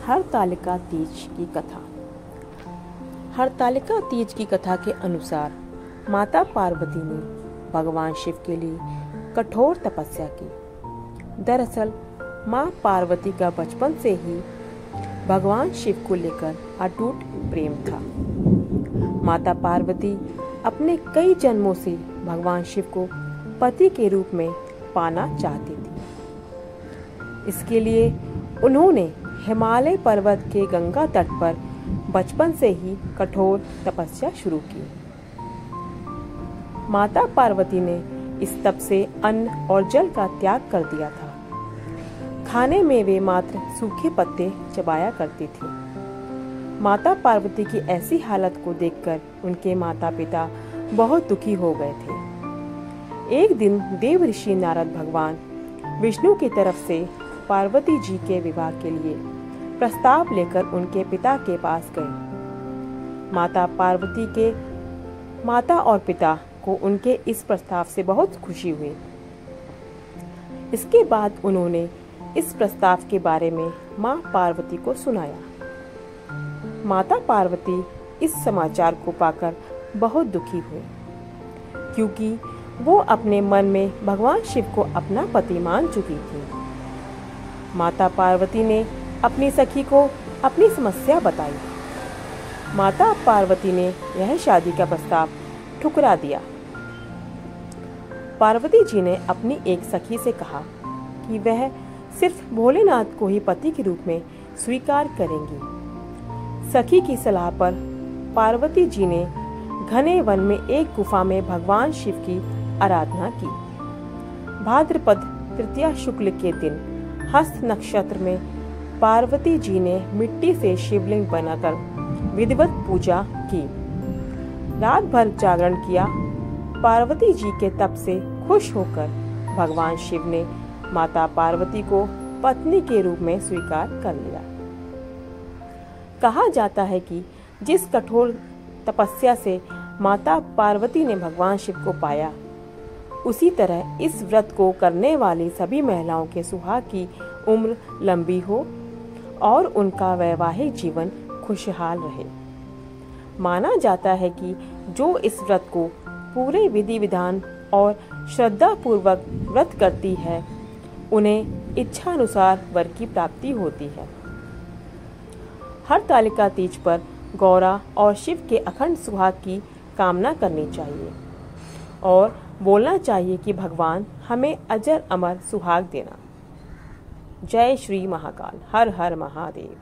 हरतालिका तीज की कथा। हरतालिका तीज की कथा के अनुसार माता पार्वती ने भगवान शिव के लिए कठोर तपस्या की। दरअसल माँ पार्वती का बचपन से ही भगवान शिव को लेकर अटूट प्रेम था। माता पार्वती अपने कई जन्मों से भगवान शिव को पति के रूप में पाना चाहती थी। इसके लिए उन्होंने हिमालय पर्वत के गंगा तट पर बचपन से ही कठोर तपस्या शुरू की। माता पार्वती ने इस तप से अन्न और जल का त्याग कर दिया था। खाने में वे मात्र सूखे पत्ते चबाया करती थी। माता पार्वती की ऐसी हालत को देखकर उनके माता पिता बहुत दुखी हो गए थे। एक दिन देव ऋषि नारद भगवान विष्णु की तरफ से पार्वती जी के विवाह के लिए प्रस्ताव लेकर उनके पिता के पास गए। माता और पिता को उनके इस प्रस्ताव से बहुत खुशी हुई। इसके बाद उन्होंने इस प्रस्ताव के बारे में माँ पार्वती को सुनाया। माता पार्वती इस समाचार को पाकर बहुत दुखी हुई, क्योंकि वो अपने मन में भगवान शिव को अपना पति मान चुकी थी। माता पार्वती ने अपनी सखी को अपनी समस्या बताई। माता पार्वती ने यह शादी का प्रस्ताव ठुकरा दिया। पार्वती जी ने अपनी एक सखी से कहा कि वह सिर्फ भोलेनाथ को ही पति के रूप में स्वीकार करेंगी। सखी की सलाह पर पार्वती जी ने घने वन में एक गुफा में भगवान शिव की आराधना की। भाद्रपद तृतीया शुक्ल के दिन हस्त नक्षत्र में पार्वती जी ने मिट्टी से शिवलिंग बनाकर विधिवत पूजा की। रात भर जागरण किया। पार्वती जी के तप से खुश होकर भगवान शिव ने माता पार्वती को पत्नी के रूप में स्वीकार कर लिया। कहा जाता है कि जिस कठोर तपस्या से माता पार्वती ने भगवान शिव को पाया, उसी तरह इस व्रत को करने वाली सभी महिलाओं के सुहाग की उम्र लंबी हो और उनका वैवाहिक जीवन खुशहाल रहे। माना जाता है कि जो इस व्रत को पूरे विधि विधान और श्रद्धा पूर्वक व्रत करती है, उन्हें इच्छा अनुसार वर की प्राप्ति होती है। हरतालिका तीज पर गौरा और शिव के अखंड सुहाग की कामना करनी चाहिए और बोलना चाहिए कि भगवान हमें अजर अमर सुहाग देना। जय श्री महाकाल। हर हर महादेव।